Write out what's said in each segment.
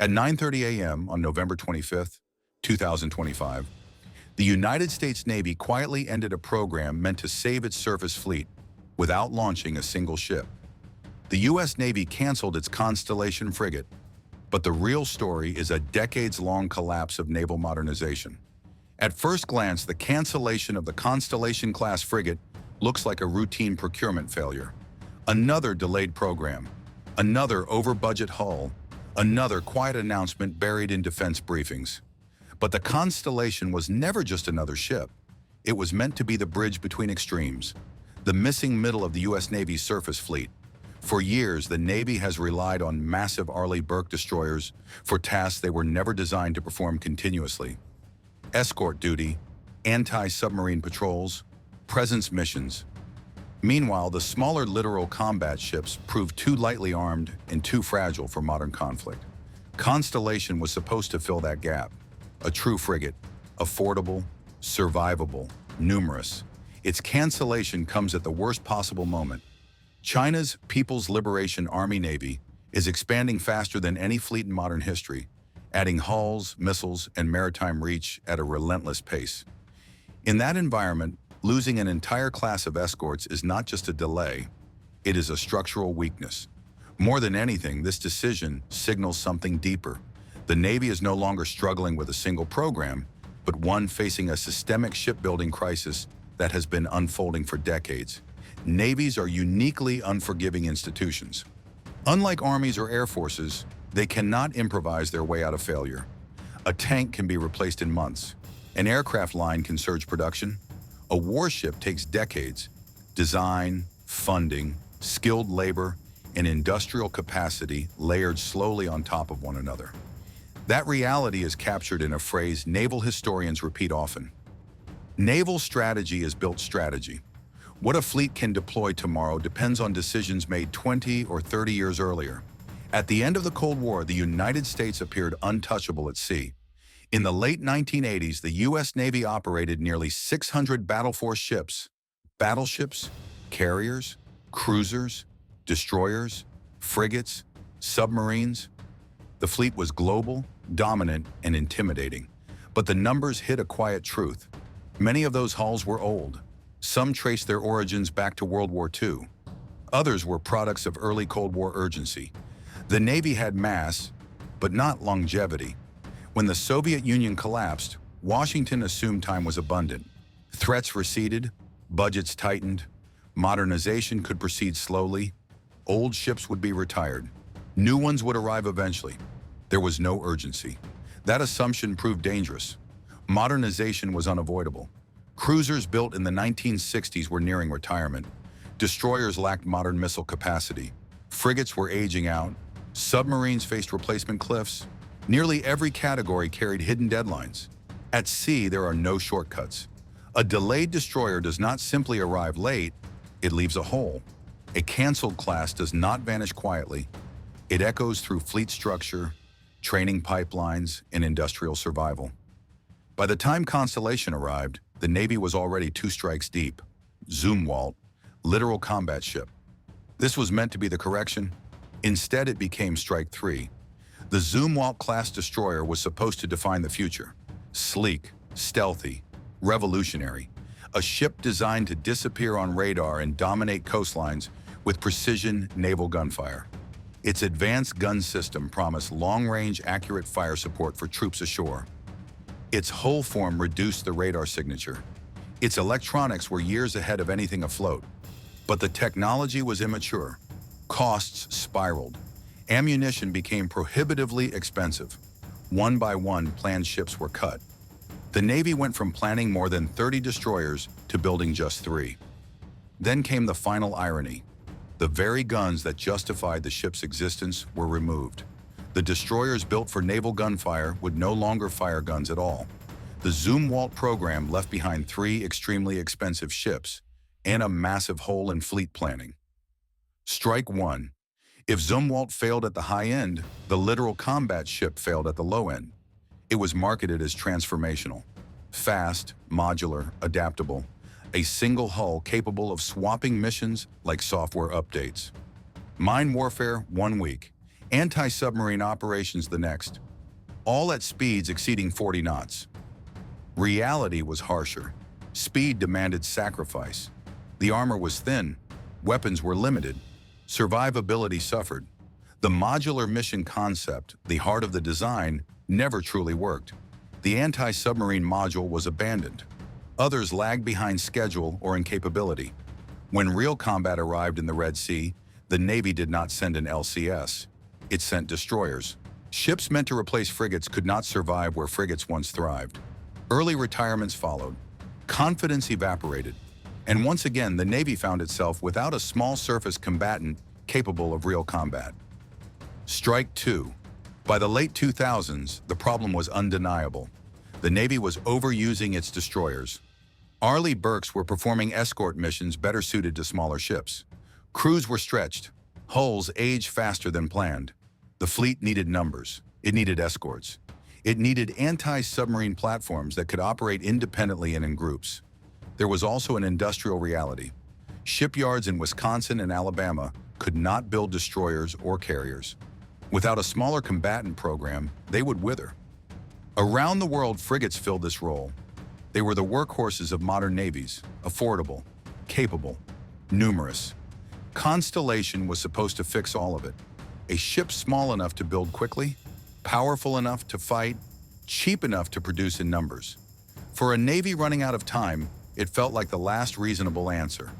At 9:30 a.m. on November 25th, 2025, the United States Navy quietly ended a program meant to save its surface fleet without launching a single ship. The U.S. Navy canceled its Constellation frigate, but the real story is a decades-long collapse of naval modernization. At first glance, the cancellation of the Constellation-class frigate looks like a routine procurement failure. Another delayed program, another over-budget hull, another quiet announcement buried in defense briefings. But the Constellation was never just another ship. It was meant to be the bridge between extremes, the missing middle of the U.S. Navy's surface fleet. For years, the Navy has relied on massive Arleigh Burke destroyers for tasks they were never designed to perform continuously. Escort duty, anti-submarine patrols, presence missions. Meanwhile, the smaller littoral combat ships proved too lightly armed and too fragile for modern conflict. Constellation was supposed to fill that gap. A true frigate, affordable, survivable, numerous. Its cancellation comes at the worst possible moment. China's People's Liberation Army Navy is expanding faster than any fleet in modern history, adding hulls, missiles, and maritime reach at a relentless pace. In that environment, losing an entire class of escorts is not just a delay, it is a structural weakness. More than anything, this decision signals something deeper. The Navy is no longer struggling with a single program, but one facing a systemic shipbuilding crisis that has been unfolding for decades. Navies are uniquely unforgiving institutions. Unlike armies or air forces, they cannot improvise their way out of failure. A tank can be replaced in months. An aircraft line can surge production. A warship takes decades. Design, funding, skilled labor, and industrial capacity layered slowly on top of one another. That reality is captured in a phrase naval historians repeat often. Naval strategy is built strategy. What a fleet can deploy tomorrow depends on decisions made 20 or 30 years earlier. At the end of the Cold War, the United States appeared untouchable at sea. In the late 1980s, the U.S. Navy operated nearly 600 battle force ships, battleships, carriers, cruisers, destroyers, frigates, submarines. The fleet was global, dominant, and intimidating. But the numbers hid a quiet truth. Many of those hulls were old. Some traced their origins back to World War II. Others were products of early Cold War urgency. The Navy had mass, but not longevity. When the Soviet Union collapsed, Washington assumed time was abundant. Threats receded, budgets tightened, modernization could proceed slowly, old ships would be retired, new ones would arrive eventually. There was no urgency. That assumption proved dangerous. Modernization was unavoidable. Cruisers built in the 1960s were nearing retirement. Destroyers lacked modern missile capacity. Frigates were aging out. Submarines faced replacement cliffs. Nearly every category carried hidden deadlines. At sea, there are no shortcuts. A delayed destroyer does not simply arrive late, it leaves a hole. A canceled class does not vanish quietly. It echoes through fleet structure, training pipelines, and industrial survival. By the time Constellation arrived, the Navy was already 2 strikes deep. Zumwalt, littoral combat ship. This was meant to be the correction. Instead, it became Strike 3. The Zumwalt-class destroyer was supposed to define the future. Sleek, stealthy, revolutionary. A ship designed to disappear on radar and dominate coastlines with precision naval gunfire. Its advanced gun system promised long-range, accurate fire support for troops ashore. Its hull form reduced the radar signature. Its electronics were years ahead of anything afloat. But the technology was immature. Costs spiraled. Ammunition became prohibitively expensive. One by one, planned ships were cut. The Navy went from planning more than 30 destroyers to building just 3. Then came the final irony. The very guns that justified the ship's existence were removed. The destroyers built for naval gunfire would no longer fire guns at all. The Zumwalt program left behind 3 extremely expensive ships and a massive hole in fleet planning. Strike 1. If Zumwalt failed at the high end, the littoral combat ship failed at the low end. It was marketed as transformational. Fast, modular, adaptable. A single hull capable of swapping missions like software updates. Mine warfare, 1 week. Anti-submarine operations the next, all at speeds exceeding 40 knots. Reality was harsher. Speed demanded sacrifice. The armor was thin, weapons were limited, survivability suffered. The modular mission concept, the heart of the design, never truly worked. The anti-submarine module was abandoned. Others lagged behind schedule or in capability. When real combat arrived in the Red Sea, the Navy did not send an LCS. It sent destroyers. Ships meant to replace frigates could not survive where frigates once thrived. Early retirements followed. Confidence evaporated. And once again, the Navy found itself without a small surface combatant capable of real combat. Strike 2. By the late 2000s, the problem was undeniable. The Navy was overusing its destroyers. Arleigh Burkes were performing escort missions better suited to smaller ships. Crews were stretched. Hulls aged faster than planned. The fleet needed numbers. It needed escorts. It needed anti-submarine platforms that could operate independently and in groups. There was also an industrial reality. Shipyards in Wisconsin and Alabama could not build destroyers or carriers. Without a smaller combatant program, they would wither. Around the world, frigates filled this role. They were the workhorses of modern navies, affordable, capable, numerous. Constellation was supposed to fix all of it. A ship small enough to build quickly, powerful enough to fight, cheap enough to produce in numbers. For a Navy running out of time, it felt like the last reasonable answer.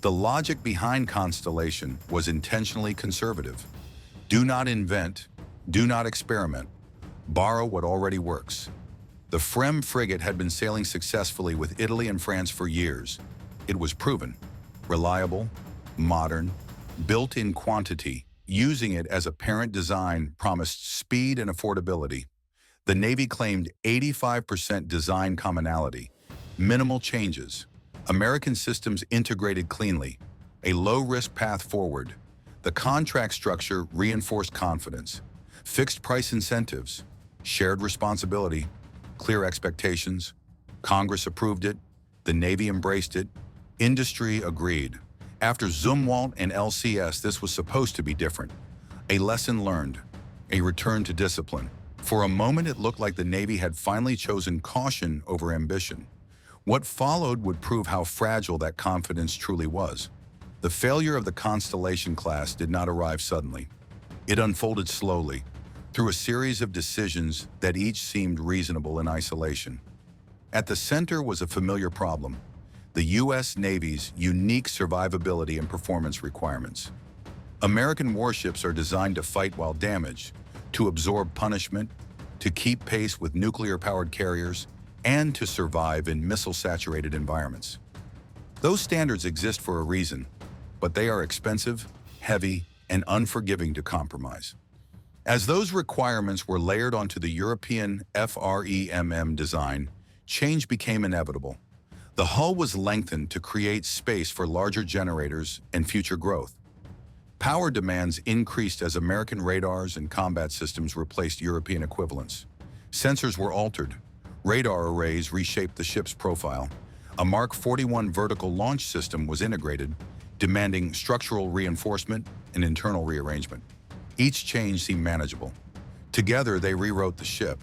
The logic behind Constellation was intentionally conservative. Do not invent, do not experiment, borrow what already works. The Frem frigate had been sailing successfully with Italy and France for years. It was proven, reliable, modern, built in quantity. Using it as a parent design promised speed and affordability. The Navy claimed 85% design commonality, minimal changes, American systems integrated cleanly, a low-risk path forward. The contract structure reinforced confidence, fixed price incentives, shared responsibility, clear expectations. Congress approved it, the Navy embraced it, industry agreed. After Zumwalt and LCS, this was supposed to be different. A lesson learned, a return to discipline. For a moment, it looked like the Navy had finally chosen caution over ambition. What followed would prove how fragile that confidence truly was. The failure of the Constellation class did not arrive suddenly. It unfolded slowly, through a series of decisions that each seemed reasonable in isolation. At the center was a familiar problem: the U.S. Navy's unique survivability and performance requirements. American warships are designed to fight while damaged, to absorb punishment, to keep pace with nuclear-powered carriers, and to survive in missile-saturated environments. Those standards exist for a reason, but they are expensive, heavy, and unforgiving to compromise. As those requirements were layered onto the European FREMM design, change became inevitable. The hull was lengthened to create space for larger generators and future growth. Power demands increased as American radars and combat systems replaced European equivalents. Sensors were altered. Radar arrays reshaped the ship's profile. A Mark 41 vertical launch system was integrated, demanding structural reinforcement and internal rearrangement. Each change seemed manageable. Together, they rewrote the ship.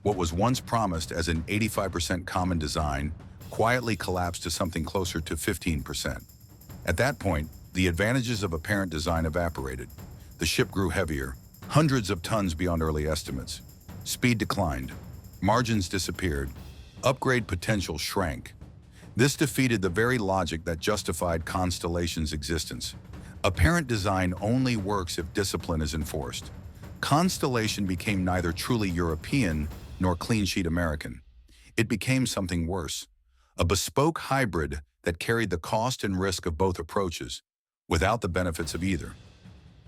What was once promised as an 85% common design quietly collapsed to something closer to 15%. At that point, the advantages of apparent design evaporated. The ship grew heavier, hundreds of tons beyond early estimates. Speed declined. Margins disappeared. Upgrade potential shrank. This defeated the very logic that justified Constellation's existence. Apparent design only works if discipline is enforced. Constellation became neither truly European nor clean-sheet American. It became something worse, a bespoke hybrid that carried the cost and risk of both approaches, without the benefits of either.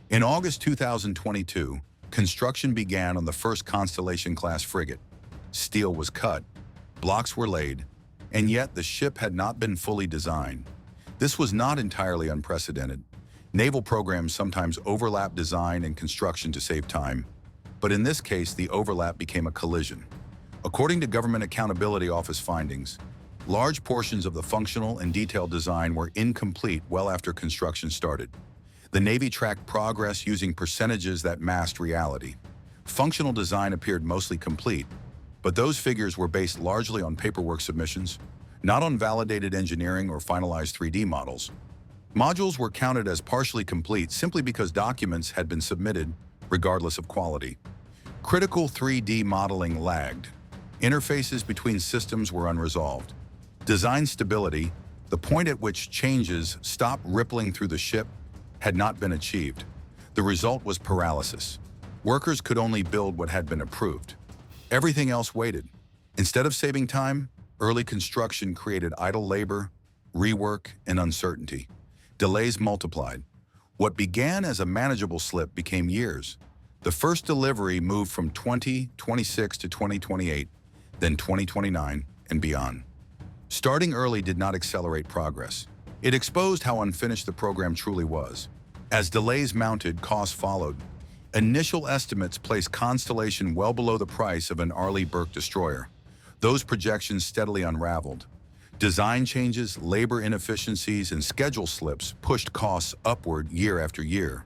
In August 2022, construction began on the first Constellation-class frigate. Steel was cut, blocks were laid, and yet the ship had not been fully designed. This was not entirely unprecedented. Naval programs sometimes overlap design and construction to save time, but in this case, the overlap became a collision. According to Government Accountability Office findings, large portions of the functional and detailed design were incomplete well after construction started. The Navy tracked progress using percentages that masked reality. Functional design appeared mostly complete, but those figures were based largely on paperwork submissions, not on validated engineering or finalized 3D models. Modules were counted as partially complete simply because documents had been submitted, regardless of quality. Critical 3D modeling lagged. Interfaces between systems were unresolved. Design stability, the point at which changes stopped rippling through the ship, had not been achieved. The result was paralysis. Workers could only build what had been approved. Everything else waited. Instead of saving time, early construction created idle labor, rework, and uncertainty. Delays multiplied. What began as a manageable slip became years. The first delivery moved from 2026 to 2028, then 2029 and beyond. Starting early did not accelerate progress. It exposed how unfinished the program truly was. As delays mounted, costs followed. Initial estimates placed Constellation well below the price of an Arleigh Burke destroyer. Those projections steadily unraveled. Design changes, labor inefficiencies, and schedule slips pushed costs upward year after year.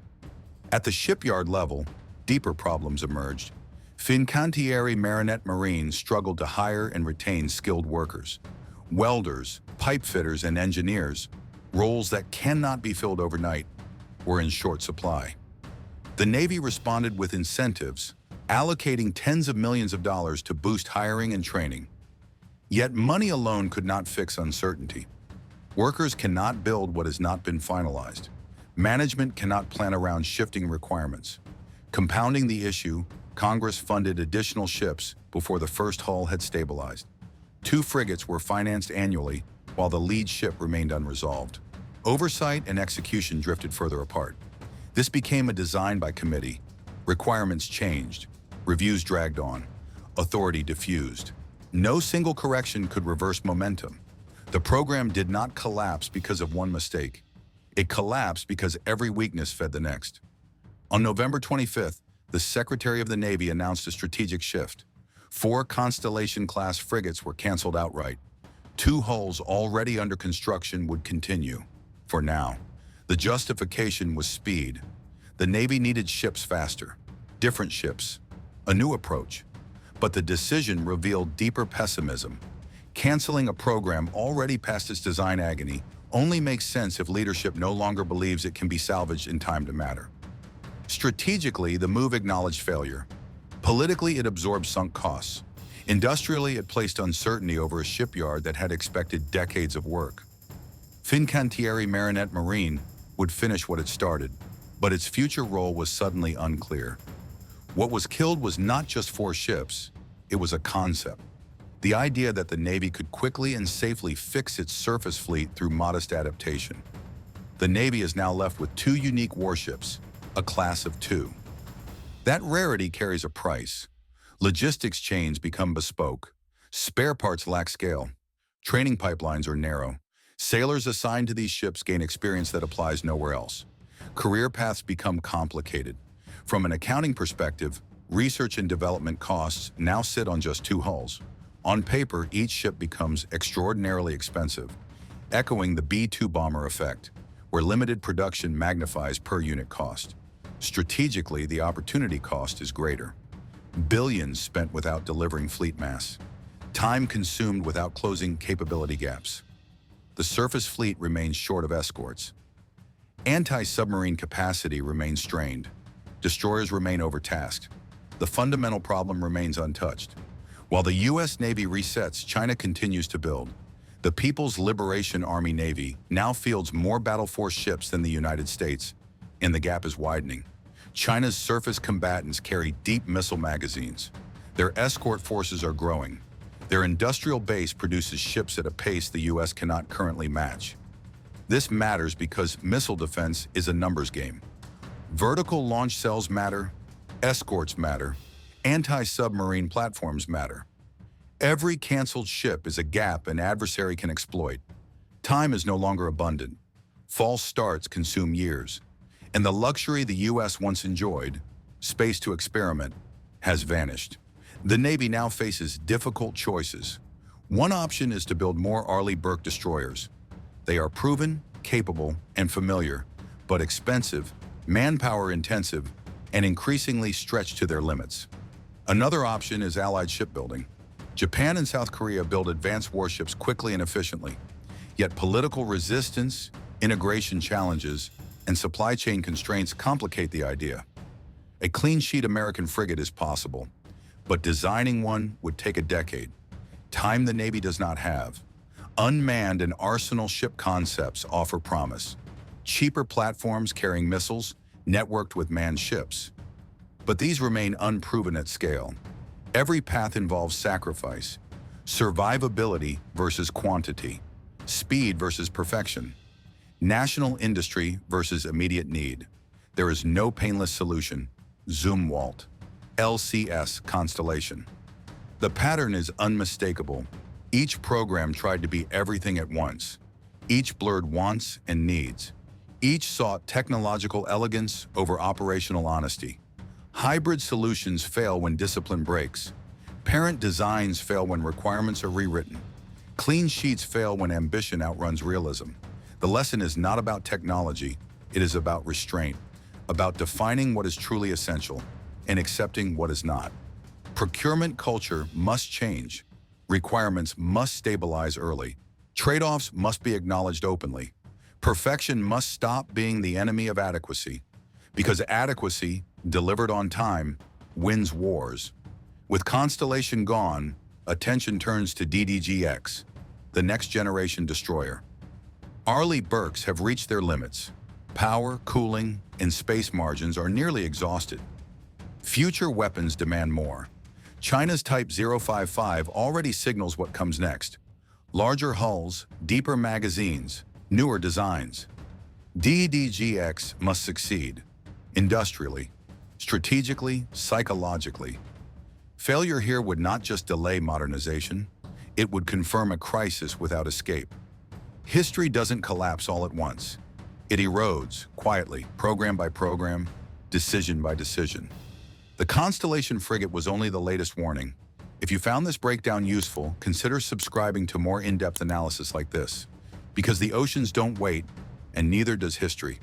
At the shipyard level, deeper problems emerged. Fincantieri Marinette Marine struggled to hire and retain skilled workers. Welders, pipe fitters, and engineers, roles that cannot be filled overnight, were in short supply. The Navy responded with incentives, allocating tens of millions of dollars to boost hiring and training. Yet money alone could not fix uncertainty. Workers cannot build what has not been finalized. Management cannot plan around shifting requirements. Compounding the issue, Congress funded additional ships before the first hull had stabilized. 2 frigates were financed annually, while the lead ship remained unresolved. Oversight and execution drifted further apart. This became a design by committee. Requirements changed. Reviews dragged on. Authority diffused. No single correction could reverse momentum. The program did not collapse because of one mistake. It collapsed because every weakness fed the next. On November 25th, the Secretary of the Navy announced a strategic shift. 4 Constellation-class frigates were canceled outright. 2 hulls already under construction would continue. For now, the justification was speed. The Navy needed ships faster, different ships, a new approach. But the decision revealed deeper pessimism. Canceling a program already past its design agony only makes sense if leadership no longer believes it can be salvaged in time to matter. Strategically, the move acknowledged failure. Politically, it absorbed sunk costs. Industrially, it placed uncertainty over a shipyard that had expected decades of work. Fincantieri Marinette Marine would finish what it started, but its future role was suddenly unclear. What was killed was not just 4 ships, it was a concept. The idea that the Navy could quickly and safely fix its surface fleet through modest adaptation. The Navy is now left with 2 unique warships, a class of 2. That rarity carries a price. Logistics chains become bespoke. Spare parts lack scale. Training pipelines are narrow. Sailors assigned to these ships gain experience that applies nowhere else. Career paths become complicated. From an accounting perspective, research and development costs now sit on just 2 hulls. On paper, each ship becomes extraordinarily expensive, echoing the B-2 bomber effect, where limited production magnifies per unit cost. Strategically, the opportunity cost is greater. Billions spent without delivering fleet mass. Time consumed without closing capability gaps. The surface fleet remains short of escorts. Anti-submarine capacity remains strained. Destroyers remain overtasked. The fundamental problem remains untouched. While the U.S. Navy resets, China continues to build. The People's Liberation Army Navy now fields more battle force ships than the United States, and the gap is widening. China's surface combatants carry deep missile magazines. Their escort forces are growing. Their industrial base produces ships at a pace the U.S. cannot currently match. This matters because missile defense is a numbers game. Vertical launch cells matter, escorts matter, anti-submarine platforms matter. Every canceled ship is a gap an adversary can exploit. Time is no longer abundant. False starts consume years. And the luxury the U.S. once enjoyed, space to experiment, has vanished. The Navy now faces difficult choices. One option is to build more Arleigh Burke destroyers. They are proven, capable, and familiar, but expensive, manpower-intensive, and increasingly stretched to their limits. Another option is allied shipbuilding. Japan and South Korea build advanced warships quickly and efficiently, yet political resistance, integration challenges, and supply chain constraints complicate the idea. A clean-sheet American frigate is possible, but designing one would take a decade, time the Navy does not have. Unmanned and arsenal ship concepts offer promise. Cheaper platforms carrying missiles, networked with manned ships. But these remain unproven at scale. Every path involves sacrifice, survivability versus quantity, speed versus perfection, national industry versus immediate need. There is no painless solution. Zumwalt, LCS Constellation. The pattern is unmistakable. Each program tried to be everything at once. Each blurred wants and needs. Each sought technological elegance over operational honesty. Hybrid solutions fail when discipline breaks. Parent designs fail when requirements are rewritten. Clean sheets fail when ambition outruns realism. The lesson is not about technology, it is about restraint, about defining what is truly essential and accepting what is not. Procurement culture must change. Requirements must stabilize early. Trade-offs must be acknowledged openly. Perfection must stop being the enemy of adequacy, because adequacy, delivered on time, wins wars. With Constellation gone, attention turns to DDG-X, the next generation destroyer. Arleigh Burkes have reached their limits. Power, cooling, and space margins are nearly exhausted. Future weapons demand more. China's Type 055 already signals what comes next. Larger hulls, deeper magazines, newer designs. DDG-X must succeed, industrially, strategically, psychologically. Failure here would not just delay modernization, it would confirm a crisis without escape. History doesn't collapse all at once. It erodes, quietly, program by program, decision by decision. The Constellation frigate was only the latest warning. If you found this breakdown useful, consider subscribing to more in-depth analysis like this. Because the oceans don't wait, and neither does history.